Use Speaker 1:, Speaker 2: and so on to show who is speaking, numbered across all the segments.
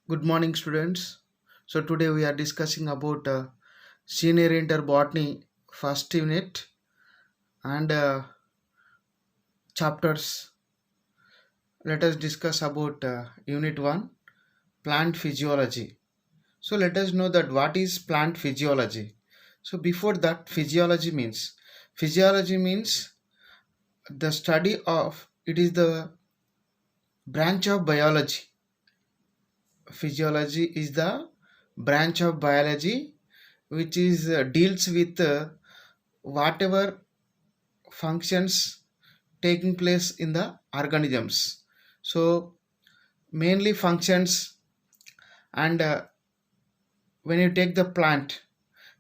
Speaker 1: Good morning, students. So today we are discussing about senior inter botany first unit and chapters. Let us discuss about unit one, plant physiology. So let us know that what is plant physiology. So before that, physiology means the study of, it is the branch of biology. Physiology is the branch of biology which is deals with whatever functions taking place in the organisms. So mainly functions, and when you take the plant,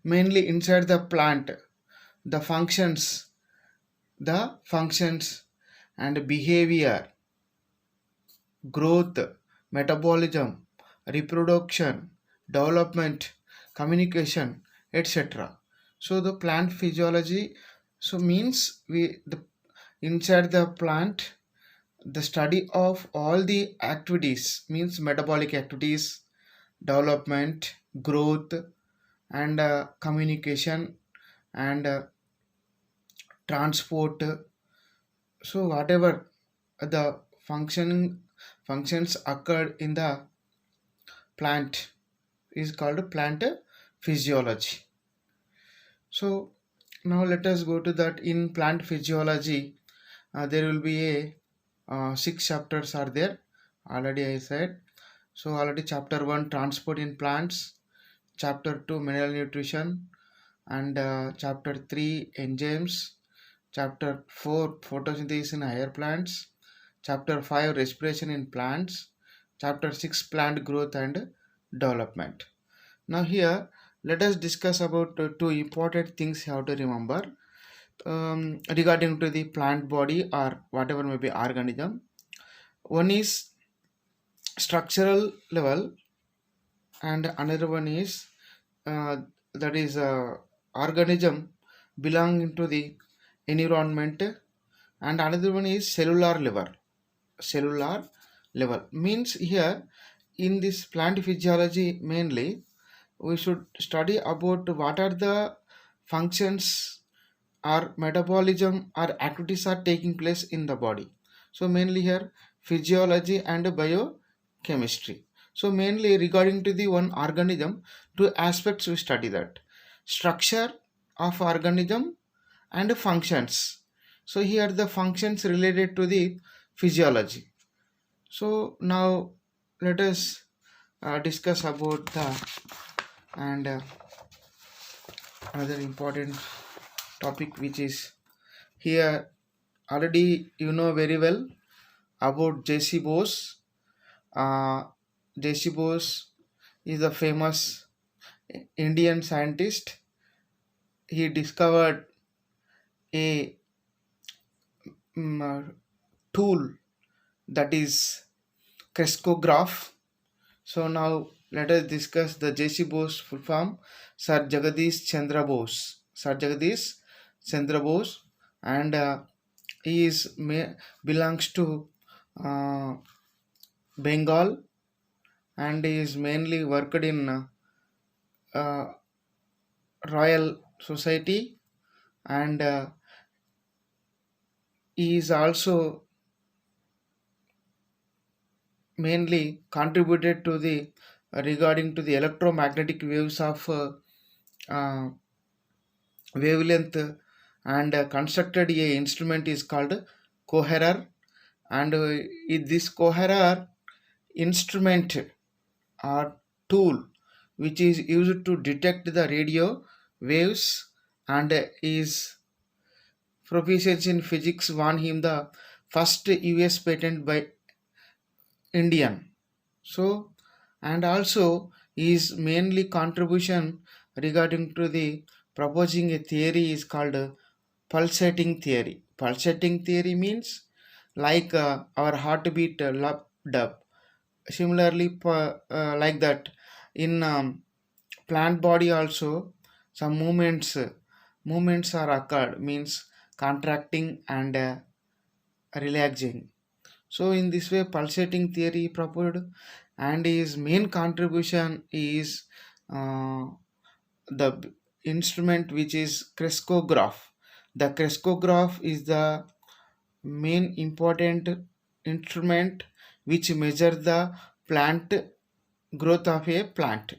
Speaker 1: mainly inside the plant, the functions and behavior, growth, metabolism, reproduction, development, communication, etc. So the plant physiology, so means we the inside the plant, the study of all the activities, means metabolic activities, development, growth, and communication, and transport. So whatever the functions occurred in the plant is called plant physiology. So now let us go to that. In plant physiology, there will be a six chapters are there. Already I said. So already chapter one, transport in plants. Chapter two, mineral nutrition, and chapter three, enzymes. Chapter four, photosynthesis in higher plants. Chapter five, respiration in plants. Chapter six, plant growth and development. Now here, let us discuss about two important things you have to remember regarding to the plant body or whatever may be organism. One is structural level, and another one is uh, that is organism belonging to the environment, and another one is cellular level means here in this plant physiology mainly we should study about what are the functions or metabolism or activities are taking place in the body. So mainly here physiology and biochemistry. So mainly regarding to the one organism, two aspects we study, that structure of organism and functions. So here the functions related to the physiology. So now let us discuss about the and another important topic, which is here already you know very well about J.C. Bose. J.C. Bose is a famous Indian scientist. He discovered a tool, that is crescograph. So now let us discuss the J.C. Bose full form, Sir Jagadish Chandra Bose. Sir Jagadish Chandra Bose, and he belongs to uh, Bengal, and he is mainly worked in uh, Royal Society, and he is also mainly contributed to the regarding to the electromagnetic waves of uh, wavelength, and constructed a instrument is called coherer, and this coherer instrument or tool which is used to detect the radio waves, and his proficiency in physics won him the first US patent by Indian. So, and also his mainly contribution regarding to the proposing a theory is called pulsating theory. Pulsating theory means like our heartbeat dub. Similarly, like that in plant body also some movements are occurred, means contracting and relaxing. So in this way pulsating theory proposed, and his main contribution is uh, the instrument which is crescograph. The crescograph is the main important instrument which measure the plant growth of a plant.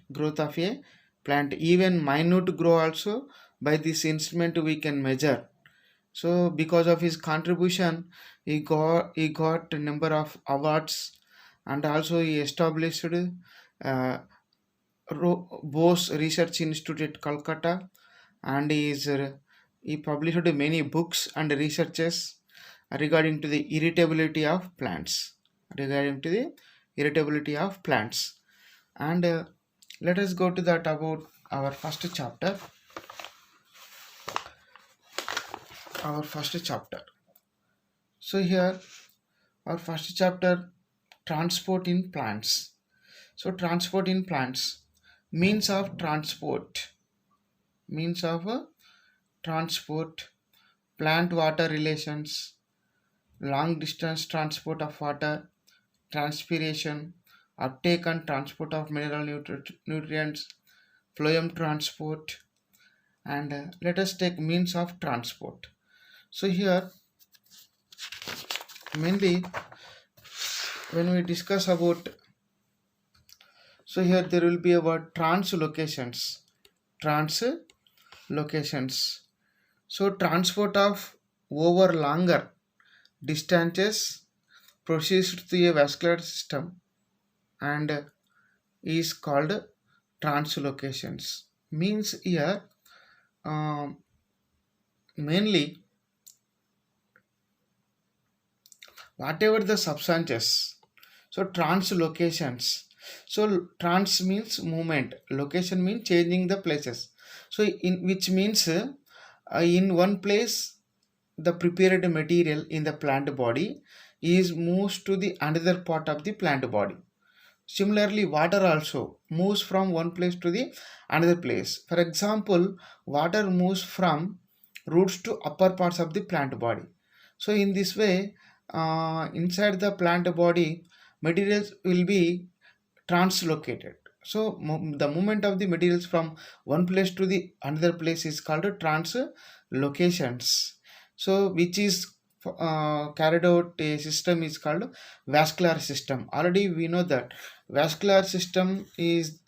Speaker 1: Even minute grow also, by this instrument we can measure. So because of his contribution, he got a number of awards, and also he established uh, Bose Research Institute at Calcutta, and he published many books and researches regarding to the irritability of plants. Regarding to the irritability of plants, and let us go to that about our first chapter. Our first chapter. So here, our first chapter, transport in plants. So transport in plants, means of transport, means of transport, plant water relations, long distance transport of water, transpiration, uptake and transport of mineral nutrients, phloem transport, and let us take means of transport. So here, mainly when we discuss about, so here there will be about translocations. Translocations. So transport of over longer distances proceeds through a vascular system and is called translocations. Means here, um, mainly whatever the substances. So translocations. So trans means movement, location means changing the places. So in which means in one place the prepared material in the plant body is moves to the another part of the plant body. Similarly, water also moves from one place to the another place. For example, water moves from roots to upper parts of the plant body. So in this way, inside the plant body, materials will be translocated. So the movement of the materials from one place to the another place is called translocations. So which is carried out a system is called vascular system. Already we know that vascular system is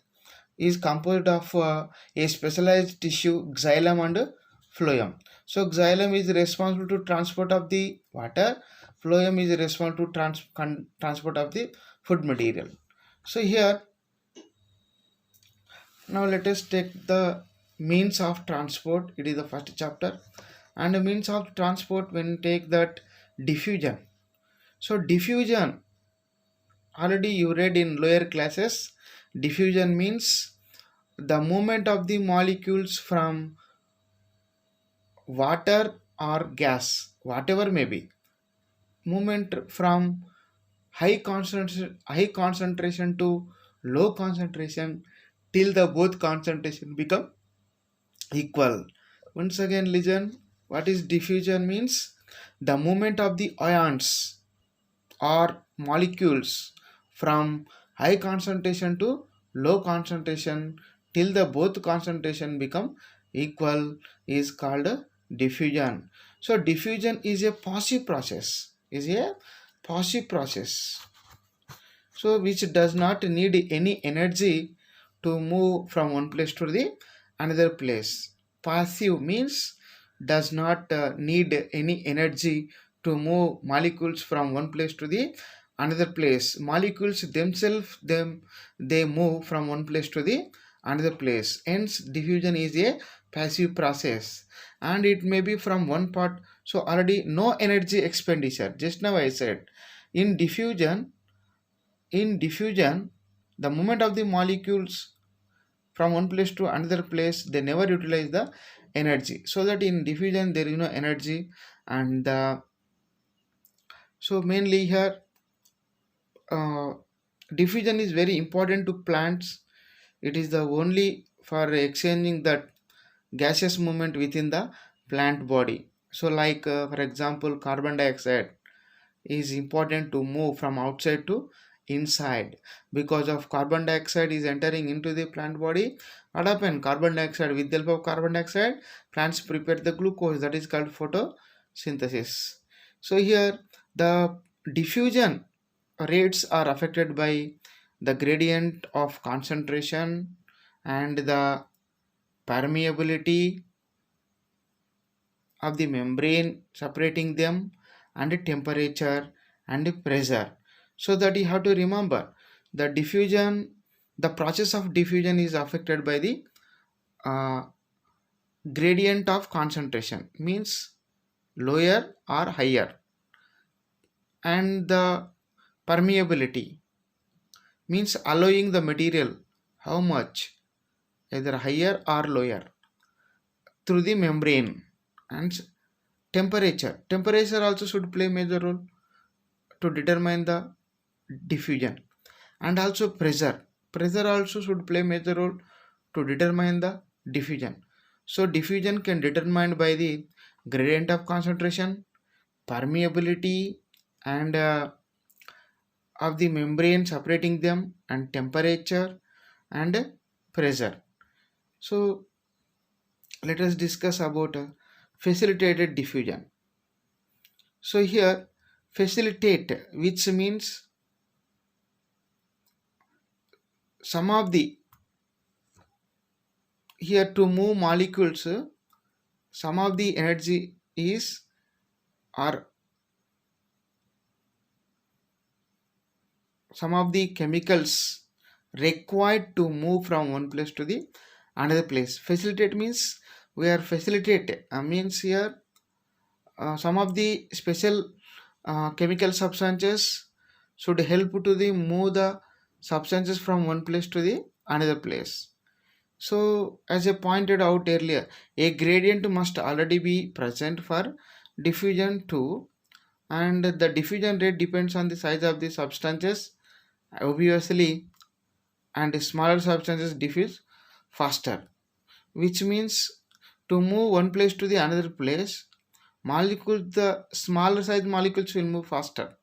Speaker 1: composed of a specialized tissue, xylem and phloem. So xylem is responsible to transport of the water, phloem is responsible to transport of the food material. So here, now let us take the means of transport. It is the first chapter, and the means of transport when take that diffusion. So diffusion, already you read in lower classes. Diffusion means the movement of the molecules from water or gas, whatever may be, movement from high concentration to low concentration till the both concentration become equal. Once again listen, what is diffusion means? The movement of the ions or molecules from high concentration to low concentration till the both concentration become equal is called diffusion. So diffusion is a passive process, is a passive process, so which does not need any energy to move from one place to the another place. Passive means does not need any energy to move molecules from one place to the another place. Molecules themselves they move from one place to the another place. Hence diffusion is a passive process, and it may be from one part. So already no energy expenditure. Just now I said in diffusion, the movement of the molecules from one place to another place, they never utilize the energy. So that in diffusion there is no energy, and so mainly here uh, diffusion is very important to plants. It is the only for exchanging that gaseous movement within the plant body. So for example, carbon dioxide is important to move from outside to inside. Because of carbon dioxide is entering into the plant body, what happen? Carbon dioxide, with the help of carbon dioxide, plants prepare the glucose, that is called photosynthesis. So here the diffusion rates are affected by the gradient of concentration and the permeability of the membrane separating them, and temperature and pressure. So that you have to remember the diffusion, the process of diffusion is affected by the uh, gradient of concentration, means lower or higher, and the permeability means allowing the material how much, either higher or lower, through the membrane. And temperature also should play major role to determine the diffusion. And also pressure also should play major role to determine the diffusion. So diffusion can determined by the gradient of concentration, permeability, and of the membrane separating them, and temperature and pressure. So let us discuss about facilitated diffusion. So here facilitate, which means some of the, here to move molecules, some of the energy is, or some of the chemicals required to move from one place to the another place. Facilitate means we are facilitate, means here some of the special chemical substances should help to the move the substances from one place to the another place. So as I pointed out earlier, a gradient must already be present for diffusion too, and the diffusion rate depends on the size of the substances obviously, and smaller substances diffuse faster, which means to move one place to the another place, molecules, the smaller size molecules will move faster.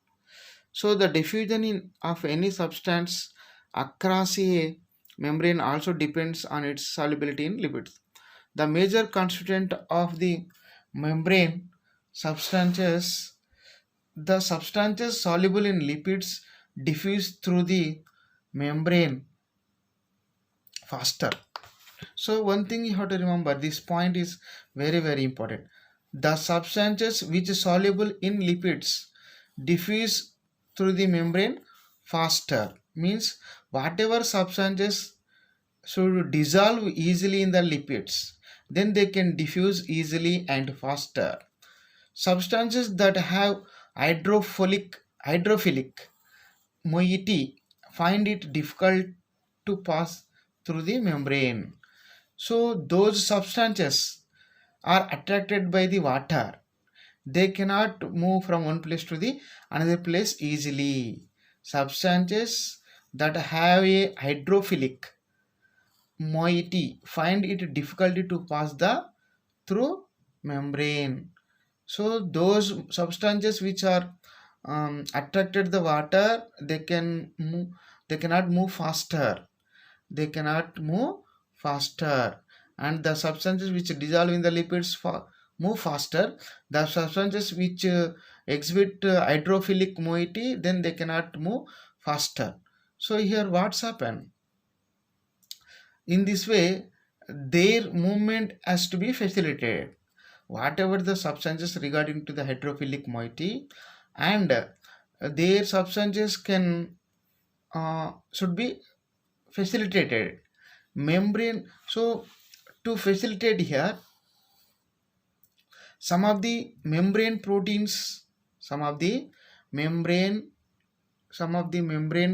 Speaker 1: So the diffusion of any substance across a membrane also depends on its solubility in lipids. The major constituent of the membrane substances, the substances soluble in lipids diffuse through the membrane faster. So one thing you have to remember, this point is very important. The substances which is soluble in lipids diffuse through the membrane faster, means whatever substances should dissolve easily in the lipids, then they can diffuse easily and faster. Substances that have hydrophilic moiety find it difficult to pass through the membrane. So those substances are attracted by the water. They cannot move from one place to the another place easily. Substances that have a hydrophilic moiety find it difficulty to pass the through membrane. So those substances which are attracted the water, they can move, they cannot move faster, they cannot move faster. And the substances which dissolve in the lipids move faster. The substances which exhibit hydrophilic moiety, then they cannot move faster. So here what's happened, in this way their movement has to be facilitated, whatever the substances regarding to the hydrophilic moiety, and their substances can should be facilitated membrane. So to facilitate here, some of the membrane proteins, some of the membrane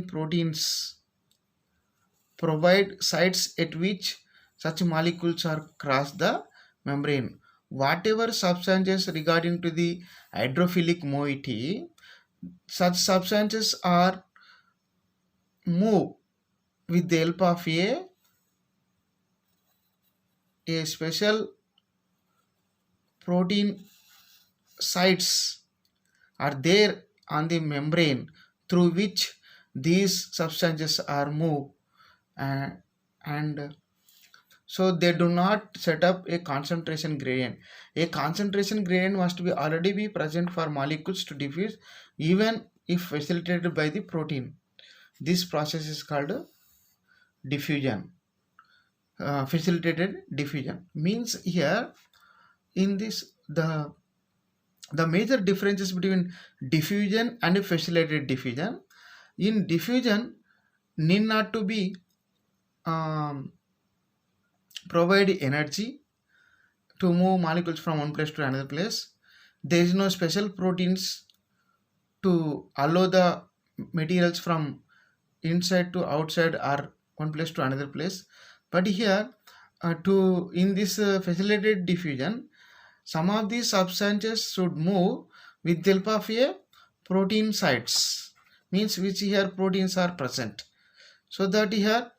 Speaker 1: proteins provide sites at which such molecules are cross the membrane. Whatever substances regarding to the hydrophilic moiety, such substances are move with the help of a special protein sites are there on the membrane, through which these substances are moved, and so they do not set up a concentration gradient. A concentration gradient must be already be present for molecules to diffuse, even if facilitated by the protein. This process is called diffusion. Facilitated diffusion means here in this the major differences between diffusion and facilitated diffusion. In diffusion, need not to be um, provide energy to move molecules from one place to another place. There is no special proteins to allow the materials from inside to outside or one place to another place. But here, to in this facilitated diffusion, some of these substances should move with the help of a protein sites, means which here proteins are present. So that here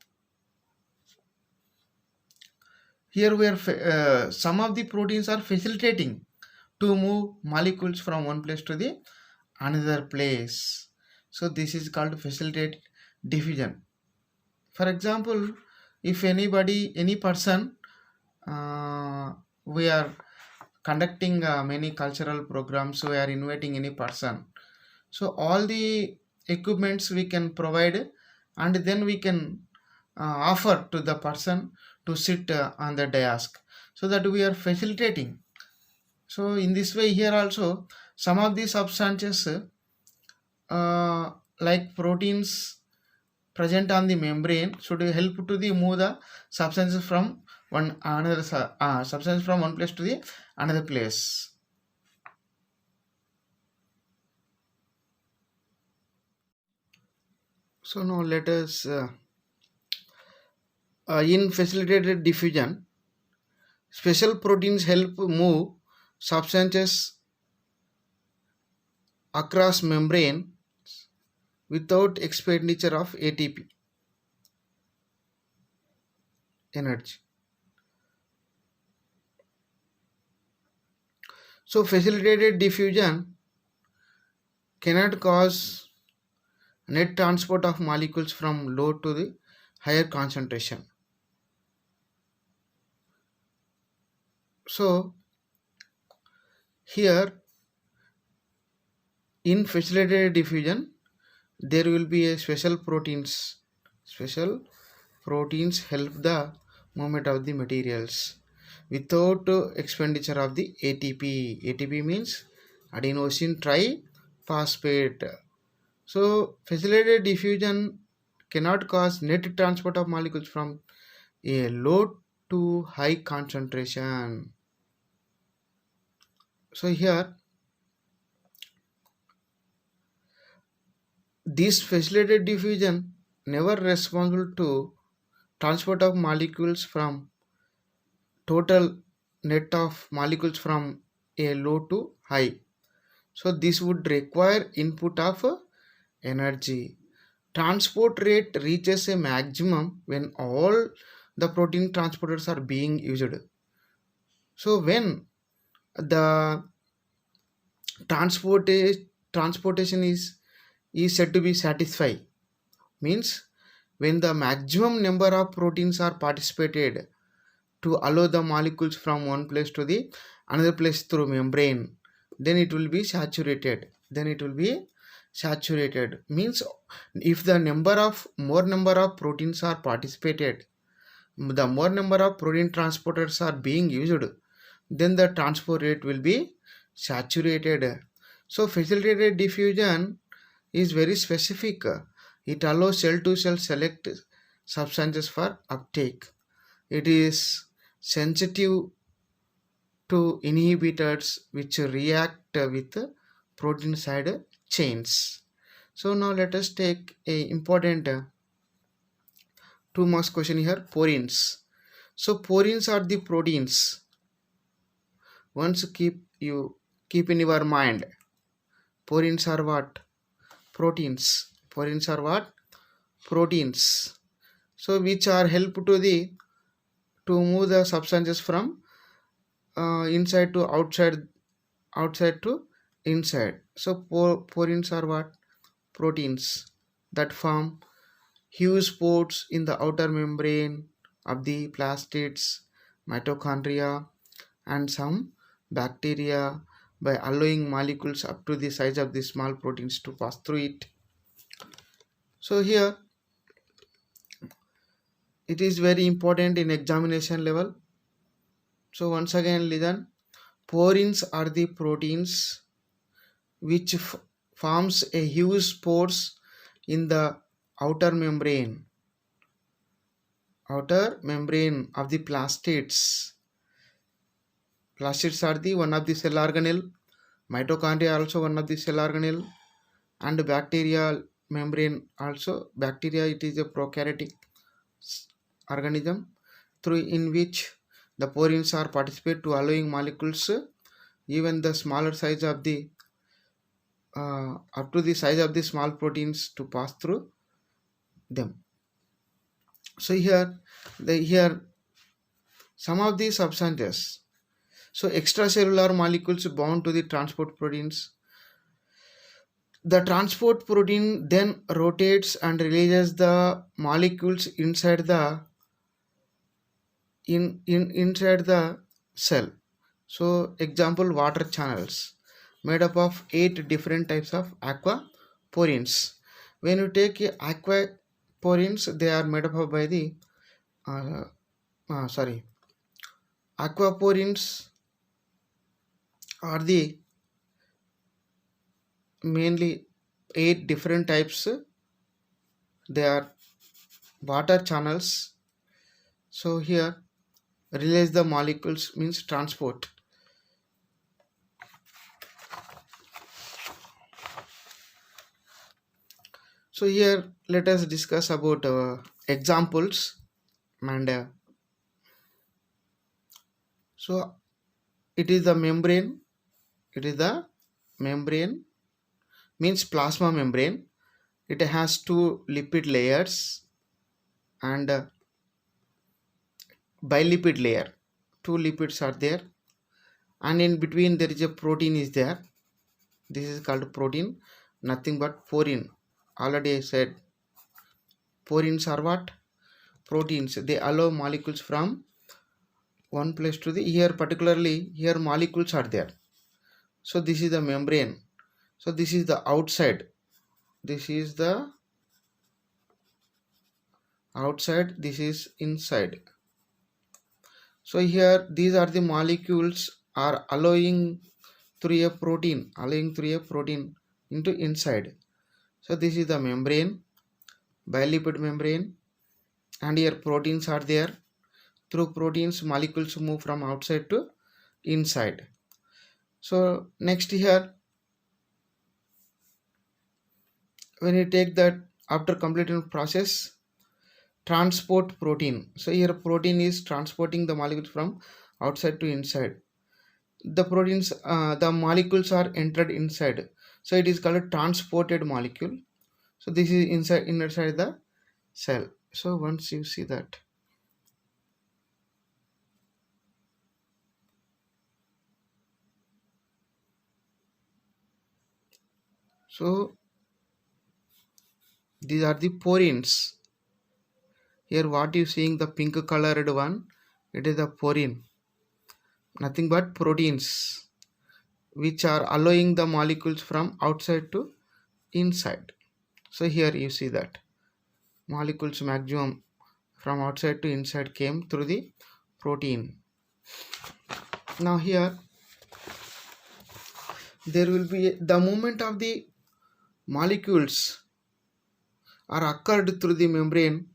Speaker 1: we are some of the proteins are facilitating to move molecules from one place to the another place. So this is called facilitated diffusion. For example, if any person, we are conducting many cultural programs, we are inviting any person, so all the equipments we can provide, and then we can offer to the person to sit on the desk, so that we are facilitating. So in this way here also some of the substances like proteins present on the membrane should help to the move the substances from substance from one place to the another place. So now let us in facilitated diffusion, special proteins help move substances across membrane without expenditure of ATP energy. So facilitated diffusion cannot cause net transport of molecules from low to the higher concentration. So here in facilitated diffusion there will be a special proteins help the movement of the materials without expenditure of the ATP. ATP means adenosine triphosphate. So facilitated diffusion cannot cause net transport of molecules from a low to high concentration. So here this facilitated diffusion never responsible to transport of molecules from total net of molecules from a low to high. So this would require input of energy. Transport rate reaches a maximum when all the protein transporters are being used. So when the transportation is said to be satisfied, means when the maximum number of proteins are participated to allow the molecules from one place to the another place through membrane, then it will be saturated. Means if the more number of proteins are participated, the more number of protein transporters are being used, then the transport rate will be saturated. So facilitated diffusion is very specific. It allows cell to cell select substances for uptake. It is sensitive to inhibitors which react with protein side chains. So now let us take a important 2 marks question here. Porins. So porins are the proteins. Once keep in your mind. Porins are what? Proteins. Porins are what? Proteins. So which are help to move the substances from inside to outside to inside. So porins are what? Proteins. that form huge pores in the outer membrane of the plastids, mitochondria, and some bacteria by allowing molecules up to the size of the small proteins to pass through it. So here it is very important in examination level. So once again listen, porins are the proteins which forms a huge pores in the outer membrane of the plastids. Plastids are the one of the cell organelle, mitochondria also one of the cell organelle, and bacterial membrane also. Bacteria, it is a prokaryotic organism through in which the porins are participate to allowing molecules even the smaller size of the up to the size of the small proteins to pass through them. So here some of the substances. So extracellular molecules bound to the transport proteins. The transport protein then rotates and releases the molecules inside the inside the cell. So example, water channels made up of 8 different types of aquaporins. When you take aquaporins, they are made up of by the aquaporins are the mainly 8 different types. They are water channels. So here release the molecules means transport. So here let us discuss about examples and so it is the membrane means plasma membrane. It has 2 lipid layers and bilipid layer. 2 lipids are there, and in between there is a protein is there. This is called protein, nothing but porine. Already I said porins are what? Proteins. They allow molecules from one place to the here, particularly here molecules are there. So this is the membrane. So this is the outside. This is the outside. This is inside. So here these are the molecules are allowing through a protein into inside. So this is the membrane, bilipid membrane, and here proteins are there. Through proteins molecules move from outside to inside. So next here, when you take that after completing process, transport protein. So here protein is transporting the molecules from outside to inside. The proteins, the molecules are entered inside. So it is called a transported molecule. So this is inside the cell. So once you see that, so these are the porins. Here what you seeing, the pink colored one, it is the porin, nothing but proteins which are allowing the molecules from outside to inside. So here you see that molecules maximum from outside to inside came through the protein. Now here there will be the movement of the molecules are occurred through the membrane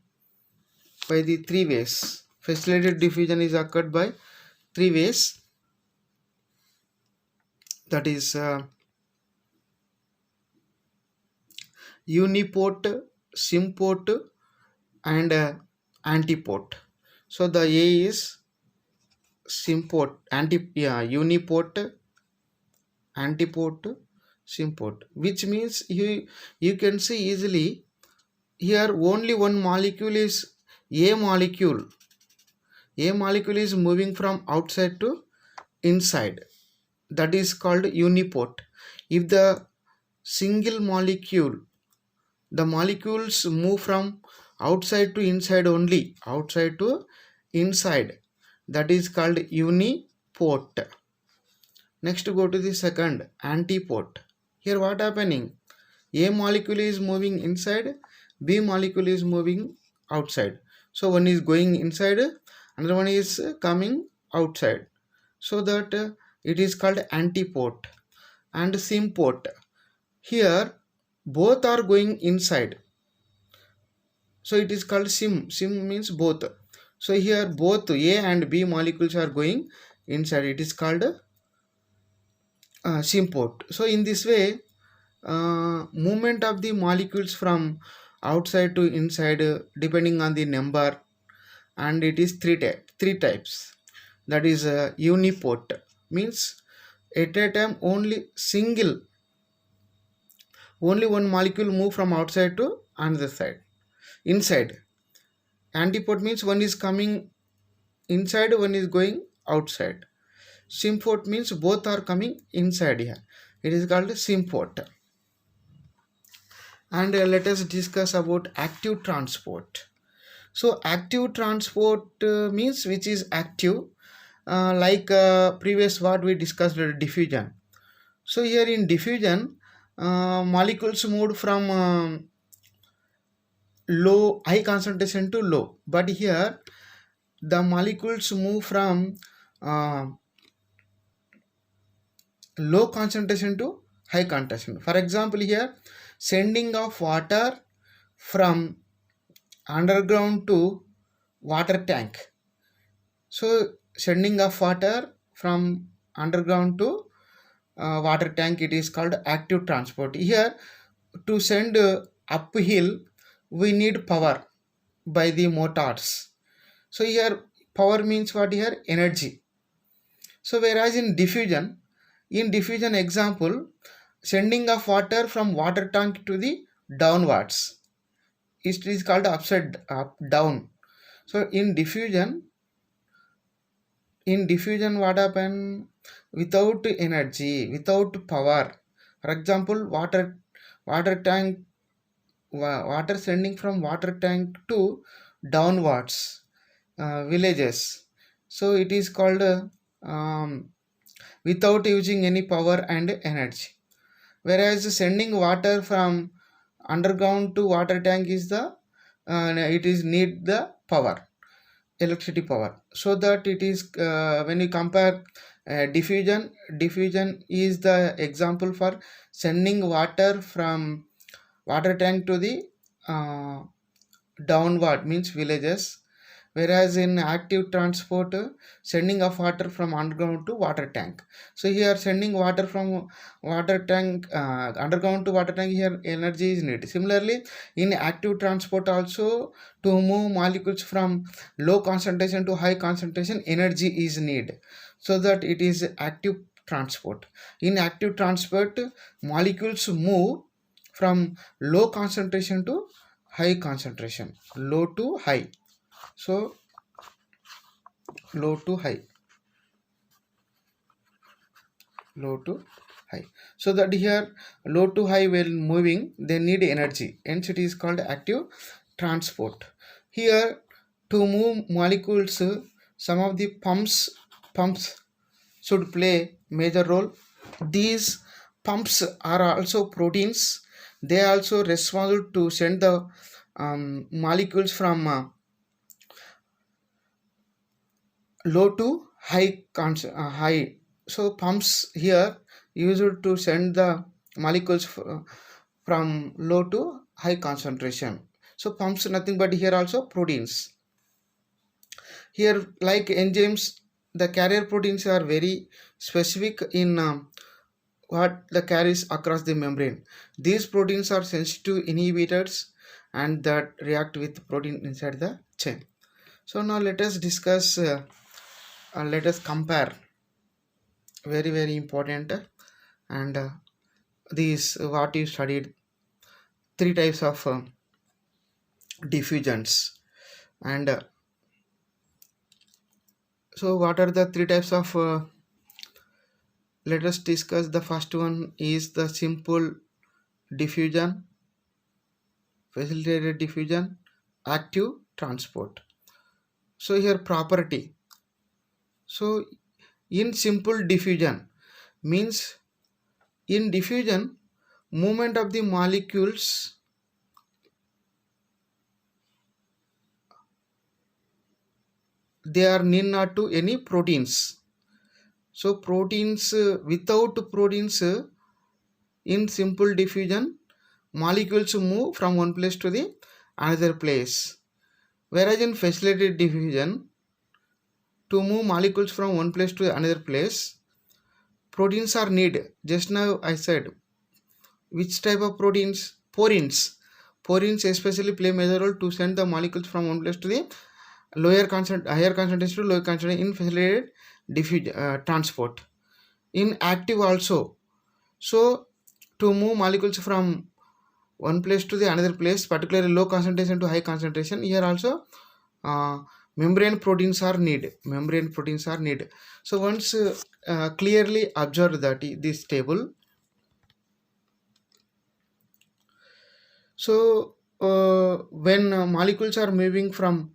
Speaker 1: by the 3 ways. Facilitated diffusion is occurred by 3 ways, that is uniport, symport, and antiport. So the A is symport, uniport, antiport, symport, which means you can see easily here only one molecule is A molecule. A molecule is moving from outside to inside. That is called uniport. If the single molecule the molecules move from outside to inside only, outside to inside. That is called uniport. Next, go to the second, antiport. Here what happening? A molecule is moving inside, B molecule is moving outside. So one is going inside, another one is coming outside. So that it is called antiport. And symport. Here both are going inside. So it is called sim. Sim means both. So here both A and B molecules are going inside. It is called symport. So in this way, movement of the molecules from outside to inside depending on the number, and it is three types. That is uniport, means at a time only one molecule move from outside to another side inside. Antiport means one is coming inside, one is going outside. Symport means both are coming inside here. It is called symport. And let us discuss about active transport. So active transport means which is active, like previous what we discussed, diffusion. So here in diffusion, molecules moved from high concentration to low, but here the molecules move from uh, low concentration to high concentration. For example, here sending of water from underground to water tank. So sending of water from underground to water tank, it is called active transport. Here to send uphill we need power by the motors. So here power means what? Here energy. So whereas in diffusion example, sending of water from water tank to the downwards, it is called upside up down. So in diffusion what happen? Without energy, without power. For example, water tank, water sending from water tank to downwards villages. So it is called without using any power and energy. Whereas sending water from underground to water tank is it is need the power, electricity power. So that it is when you compare diffusion is the example for sending water from water tank to the uh, downward means villages, whereas in active transport sending of water from underground to water tank. So here sending water from water tank underground to water tank, here energy is needed. Similarly in active transport also, to move molecules from low concentration to high concentration, energy is needed, so that it is active transport. In active transport, molecules move from low concentration to high concentration, low to high. So low to high, low to high. So that here low to high when moving they need energy, hence it is called active transport. Here to move molecules, some of the pumps should play major role. These pumps are also proteins. They are also responsible to send the molecules from low to high. So pumps here used to send the molecules from low to high concentration. So pumps nothing but here also proteins. Here like enzymes, the carrier proteins are very specific in what the carries across the membrane. These proteins are sensitive inhibitors and that react with protein inside the chain. So now let us discuss let us compare, very important. And these what you studied, three types of diffusions. And so what are the three types of let us discuss. The first one is the simple diffusion, facilitated diffusion, active transport. So here property. So in simple diffusion means in diffusion movement of the molecules they are need not to any proteins. So proteins without proteins in simple diffusion molecules move from one place to the another place. Whereas in facilitated diffusion to move molecules from one place to another place proteins are needed. Just now I said which type of proteins? Porins. Porins especially play major role to send the molecules from one place to the higher concentration to lower concentration in facilitated transport. In active also. So to move molecules from one place to the another place, particularly low concentration to high concentration, here also membrane proteins are needed. Membrane proteins are needed. So once clearly observe that this table. So when molecules are moving from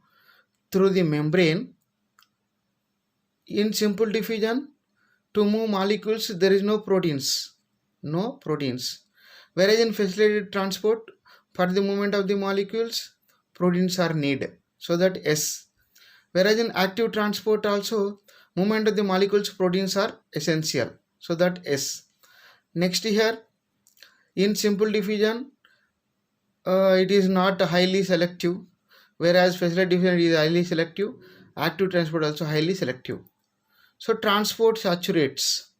Speaker 1: through the membrane in simple diffusion to move molecules there is no proteins, whereas in facilitated transport for the movement of the molecules proteins are needed, so that S. Whereas in active transport also movement of the molecules proteins are essential, so that S. Next here in simple diffusion it is not highly selective, whereas facilitated diffusion is highly selective, active transport also highly selective. So transport saturates.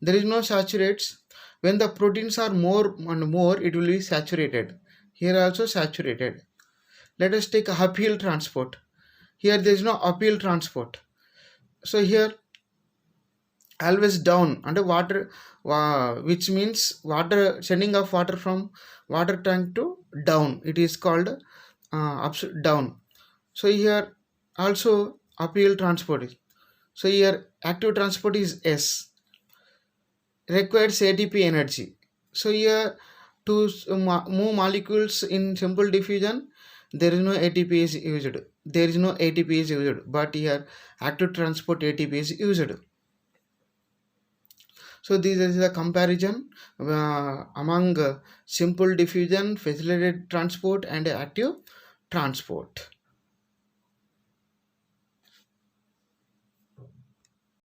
Speaker 1: There is no saturates. When the proteins are more and more, it will be saturated. Here also saturated. Let us take uphill transport. Here there is no uphill transport. So here always down under water, which means water sending of water from water tank to down. It is called down. So here also uphill transport is. So here active transport is S. Requires ATP energy. So here to move molecules in simple diffusion, there is no ATP is used. There is no ATP is used, but here active transport ATP is used. So this is the comparison among simple diffusion, facilitated transport, and active transport.